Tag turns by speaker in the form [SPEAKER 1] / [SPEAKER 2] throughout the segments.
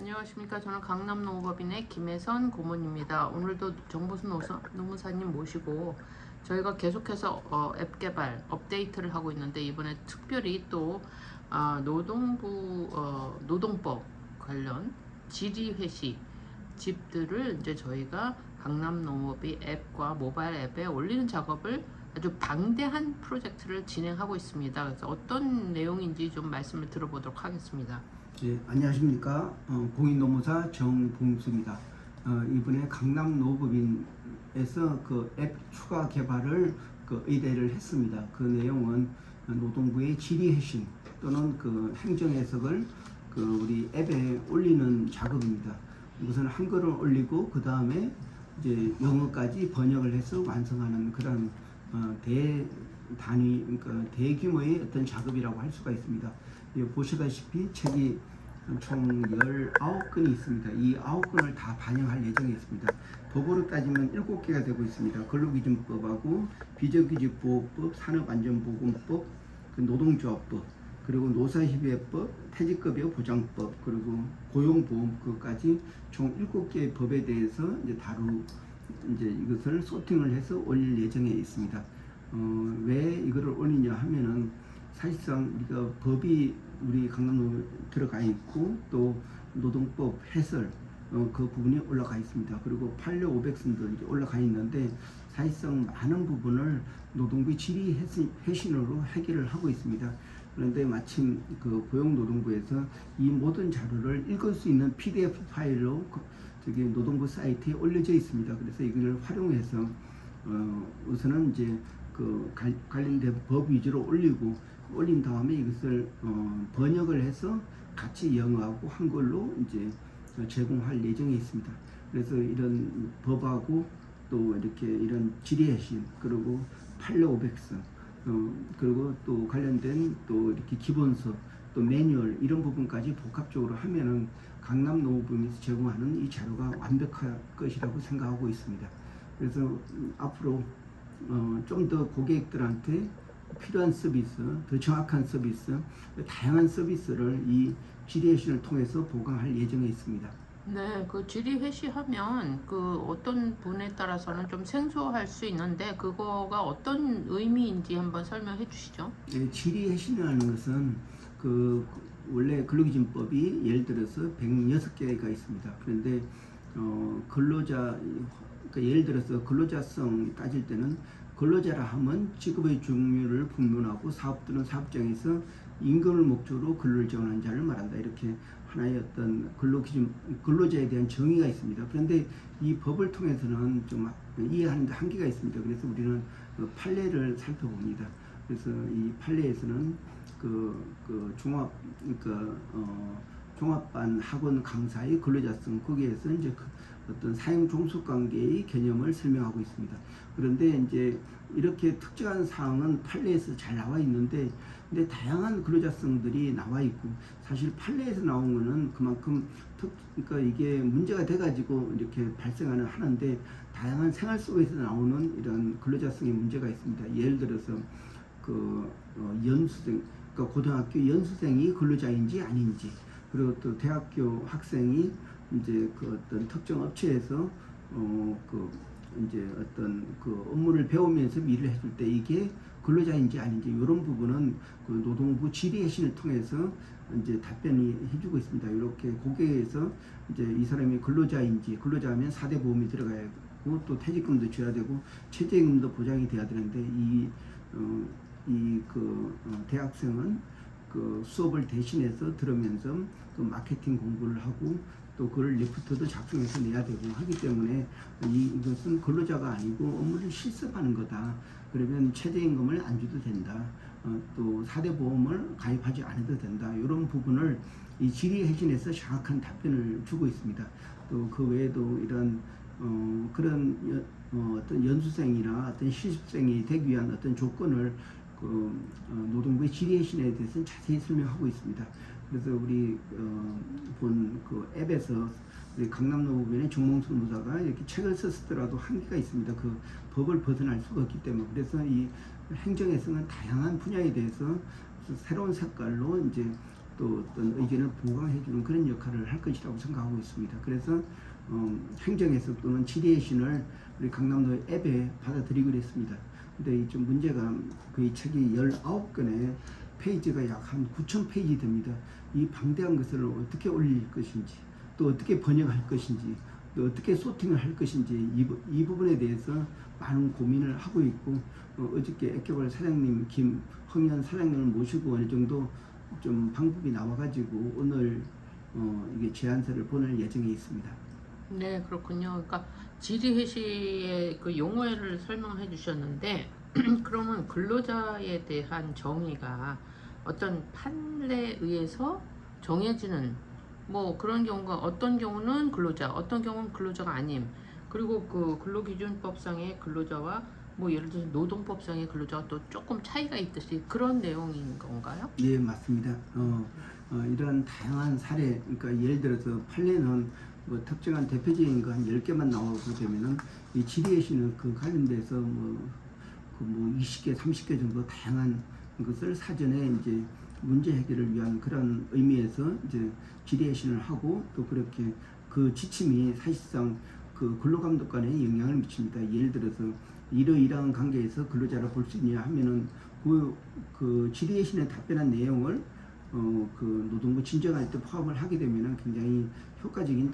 [SPEAKER 1] 안녕하십니까. 저는 강남농업법인의 김혜선 고문입니다. 오늘도 정보수 노무사님 모시고 저희가 계속해서 앱 개발 업데이트를 하고 있는데, 이번에 특별히 또 노동부 노동법 관련 질의 회시 집들을 이제 저희가 강남농업이 앱과 모바일 앱에 올리는 작업을 아주 방대한 프로젝트를 진행하고 있습니다. 그래서 어떤 내용인지 좀 말씀을 들어보도록 하겠습니다.
[SPEAKER 2] 네, 안녕하십니까. 공인노무사 정봉수입니다. 이번에 강남노법인에서 그 앱 추가 개발을 의뢰를 했습니다. 그 내용은 노동부의 질의해신 또는 그 행정해석을 우리 앱에 올리는 작업입니다. 우선 한글을 올리고 그 다음에 이제 영어까지 번역을 해서 완성하는 그런 대단위, 그러니까 대규모의 어떤 작업이라고 할 수가 있습니다. 보시다시피 책이 총 19건이 있습니다. 이 9건을 다 반영할 예정에 있습니다. 법으로 따지면 7개가 되고 있습니다. 근로기준법하고 비정규직보호법, 산업안전보건법, 노동조합법, 그리고 노사협의회법, 퇴직급여 보장법, 그리고 고용보험법까지 총 7개의 법에 대해서 이제 이것을 소팅을 해서 올릴 예정에 있습니다. 왜 이거를 올리냐 하면은 사실상 우리가 법이 우리 강남노에 들어가 있고 또 노동법 해설 그 부분이 올라가 있습니다. 그리고 판례 500선도 이제 올라가 있는데 사실상 많은 부분을 노동부 질의회신으로 해결을 하고 있습니다. 그런데 마침 그 고용노동부에서 이 모든 자료를 읽을 수 있는 PDF 파일로 저기 노동부 사이트에 올려져 있습니다. 그래서 이걸 활용해서 우선은 이제 관련된 법 위주로 올린 다음에 이것을 번역을 해서 같이 영어하고 한글로 이제 제공할 예정에 있습니다. 그래서 이런 법하고 또 이렇게 이런 질의해신 그리고 판례 500선 그리고 또 관련된 또 이렇게 기본서 또 매뉴얼 이런 부분까지 복합적으로 하면은 강남노업법인에서 제공하는 이 자료가 완벽할 것이라고 생각하고 있습니다. 그래서 앞으로 좀 더 고객들한테 필요한 서비스, 더 정확한 서비스, 다양한 서비스를 이 질의회신을 통해서 보강할 예정에 있습니다.
[SPEAKER 1] 네, 그 질의회시하면 그 어떤 분에 따라서는 좀 생소할 수 있는데 그거가 어떤 의미인지 한번 설명해 주시죠.
[SPEAKER 2] 네, 질의회신이라는 것은 원래 근로기준법이 예를 들어서 106개가 있습니다. 그런데 근로자, 그러니까 예를 들어서 근로자성 따질 때는 근로자라 하면 직업의 종류를 분분하고 사업들은 사업장에서 임금을 목적으로 근로를 지원하는 자를 말한다. 이렇게 하나의 어떤 근로자에 대한 정의가 있습니다. 그런데 이 법을 통해서는 좀 이해하는 데 한계가 있습니다. 그래서 우리는 판례를 살펴봅니다. 그래서 이 판례에서는 종합반 학원 강사의 근로자성 거기에서 이제 어떤 사용 종속 관계의 개념을 설명하고 있습니다. 그런데 이제 이렇게 특정한 사항은 판례에서 잘 나와 있는데, 근데 다양한 근로자성들이 나와 있고, 사실 판례에서 나온 거는 그만큼 그러니까 이게 문제가 돼가지고 이렇게 발생하는 하는데, 다양한 생활 속에서 나오는 이런 근로자성의 문제가 있습니다. 예를 들어서 연수생, 그러니까 고등학교 연수생이 근로자인지 아닌지, 그리고 또 대학교 학생이 이제 어떤 특정 업체에서 이제 어떤 업무를 배우면서 일을 해줄 때 이게 근로자인지 아닌지 이런 부분은 노동부 질의회신을 통해서 이제 답변이 해주고 있습니다. 이렇게 고객에서 이제 이 사람이 근로자하면 4대 보험이 들어가야 하고 또 퇴직금도 줘야 되고 최저임금도 보장이 돼야 되는데 대학생은 수업을 대신해서 들으면서 마케팅 공부를 하고 또 그걸 리포트도 작성해서 내야 되고 하기 때문에 이것은 근로자가 아니고 업무를 실습하는 거다. 그러면 최저임금을 안 줘도 된다. 또 4대 보험을 가입하지 않아도 된다. 이런 부분을 이 질의회신에서 정확한 답변을 주고 있습니다. 또 그 외에도 이런 그런 어떤 연수생이나 어떤 실습생이 되기 위한 어떤 조건을 노동부의 질의회신에 대해서는 자세히 설명하고 있습니다. 그래서 우리 본 앱에서 우리 강남노법인의 정몽수 노사가 이렇게 책을 썼더라도 한계가 있습니다. 그 법을 벗어날 수가 없기 때문에. 그래서 이 행정에서는 다양한 분야에 대해서 새로운 색깔로 이제 또 어떤 의견을 보강해주는 그런 역할을 할 것이라고 생각하고 있습니다. 그래서 행정에서 또는 지리의 신을 우리 강남도 앱에 받아들이기로 했습니다. 근데 좀 문제가 이 책이 19권에 페이지가 약 한 9,000페이지 됩니다. 이 방대한 것을 어떻게 올릴 것인지, 또 어떻게 번역할 것인지, 또 어떻게 소팅을 할 것인지 이 부분에 대해서 많은 고민을 하고 있고, 어저께 액개발 사장님 김흥현 사장님을 모시고 어느 정도 좀 방법이 나와가지고 오늘 이게 제안서를 보낼 예정에 있습니다.
[SPEAKER 1] 네, 그렇군요. 그러니까 지리해시의 그 용어를 설명해 주셨는데 그러면 근로자에 대한 정의가 어떤 판례에 의해서 정해지는 뭐 그런 경우가 어떤 경우는 근로자, 어떤 경우는 근로자가 아님. 그리고 그 근로기준법상의 근로자와 뭐 예를 들어서 노동법상의 근로자가 또 조금 차이가 있듯이 그런 내용인 건가요?
[SPEAKER 2] 예, 맞습니다. 이런 다양한 사례, 그러니까 예를 들어서 판례는 뭐 특정한 대표적인 거 한 10개만 나오고 되면은 이 지리의시는 그 관련돼서 뭐 20개, 30개 정도 다양한 것을 사전에 이제 문제 해결을 위한 그런 의미에서 이제 지리의신을 하고, 또 그렇게 그 지침이 사실상 그 근로감독관에 영향을 미칩니다. 예를 들어서 이러이러한 관계에서 근로자를 볼 수 있냐 하면은 그 지리의신에 답변한 내용을 그 노동부 진정할 때 포함을 하게 되면은 굉장히 효과적인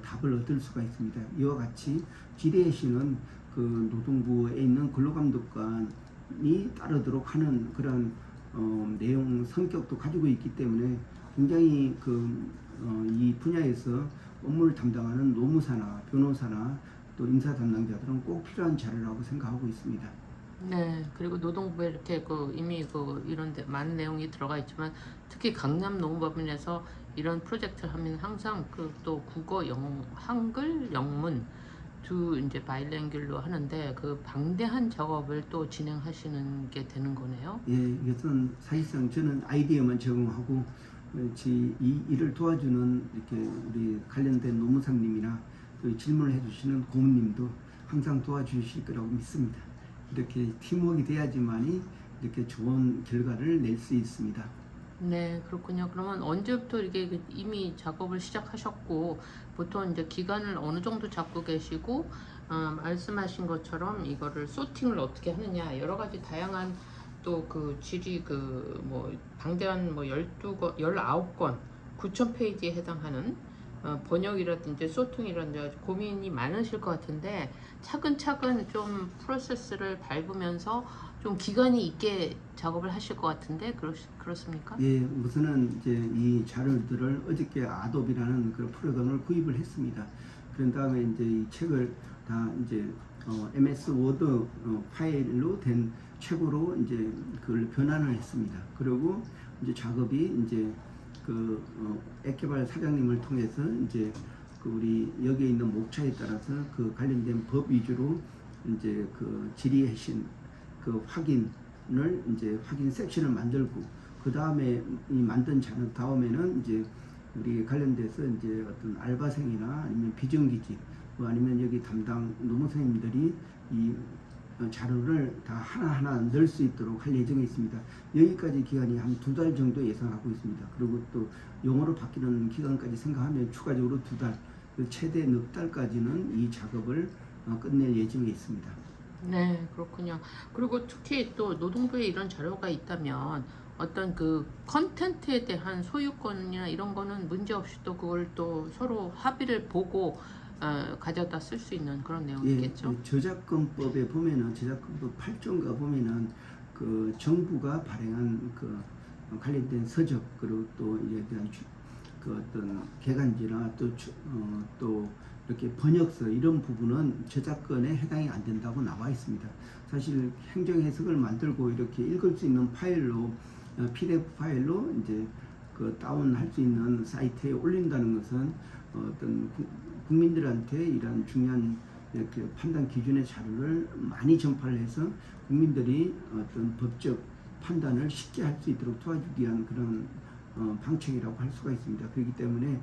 [SPEAKER 2] 답을 얻을 수가 있습니다. 이와 같이 지리의신은 그 노동부에 있는 근로감독관이 따르도록 하는 그런 내용 성격도 가지고 있기 때문에 굉장히 이 분야에서 업무를 담당하는 노무사나 변호사나 또 인사 담당자들은 꼭 필요한 자료라고 생각하고 있습니다.
[SPEAKER 1] 네, 그리고 노동부에 이렇게 이미 이런 많은 내용이 들어가 있지만 특히 강남 노무법인에서 이런 프로젝트를 하면 항상 또 국어, 한글, 영문 두 이제 바이랭귤로 하는데 그 방대한 작업을 또 진행하시는 게 되는 거네요.
[SPEAKER 2] 예, 이것은 사실상 저는 아이디어만 제공하고 이 일을 도와주는 이렇게 우리 관련된 노무사님이나 또 질문을 해주시는 고문님도 항상 도와주실 거라고 믿습니다. 이렇게 팀워크가 돼야지만이 이렇게 좋은 결과를 낼 수 있습니다.
[SPEAKER 1] 네, 그렇군요. 그러면 언제부터 이게 이미 작업을 시작하셨고 보통 이제 기간을 어느 정도 잡고 계시고 말씀하신 것처럼 이거를 소팅을 어떻게 하느냐 여러 가지 다양한 또 그 질이 뭐 방대한 뭐 12권, 19권, 9,000페이지에 해당하는 번역이라든지 소통이라든지 고민이 많으실 것 같은데 차근차근 좀 프로세스를 밟으면서 좀 기간이 있게 작업을 하실 것 같은데 그렇습니까?
[SPEAKER 2] 예, 우선은 이제 이 자료들을 어저께 아도비라는 그 프로그램을 구입을 했습니다. 그런 다음에 이제 이 책을 다 이제 MS 워드 파일로 된 책으로 이제 그걸 변환을 했습니다. 그리고 이제 작업이 이제 액개발 사장님을 통해서 이제 우리 여기에 있는 목차에 따라서 그 관련된 법 위주로 이제 질의해신 확인을 이제 확인 섹션을 만들고, 그 다음에 이 만든 자료 다음에는 이제 우리 관련돼서 이제 어떤 알바생이나 아니면 비정규직 아니면 여기 담당 노무사님들이 이 자료를 다 하나하나 넣을 수 있도록 할 예정에 있습니다. 여기까지 기간이 한 2달 정도 예상하고 있습니다. 그리고 또 용어로 바뀌는 기간까지 생각하면 추가적으로 2달, 최대 넉 달까지는 이 작업을 끝낼 예정에 있습니다.
[SPEAKER 1] 네, 그렇군요. 그리고 특히 또 노동부에 이런 자료가 있다면 어떤 컨텐츠에 대한 소유권이나 이런 거는 문제없이 또 그걸 또 서로 합의를 보고 가져다 쓸 수 있는 그런 내용이겠죠.
[SPEAKER 2] 예, 저작권법에 보면은 저작권법 8조인가 보면은 정부가 발행한 관련된 서적, 그리고 또 이에 대한 어떤 개간지나 또 이렇게 번역서 이런 부분은 저작권에 해당이 안 된다고 나와 있습니다. 사실 행정 해석을 만들고 이렇게 읽을 수 있는 파일로 PDF 파일로 이제 다운할 수 있는 사이트에 올린다는 것은 어떤 국민들한테 이런 중요한 이렇게 판단 기준의 자료를 많이 전파를 해서 국민들이 어떤 법적 판단을 쉽게 할 수 있도록 도와주기 위한 그런 방책이라고 할 수가 있습니다. 그렇기 때문에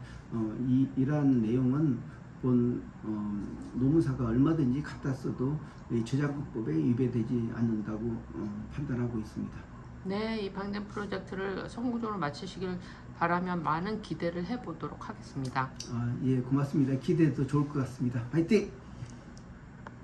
[SPEAKER 2] 이러한 내용은 노무사가 얼마든지 갖다 써도 저작권법에 위배되지 않는다고 판단하고 있습니다.
[SPEAKER 1] 네, 이 방된 프로젝트를 성공적으로 마치시길 바라며 많은 기대를 해보도록 하겠습니다.
[SPEAKER 2] 예, 고맙습니다. 기대도 좋을 것 같습니다. 파이팅!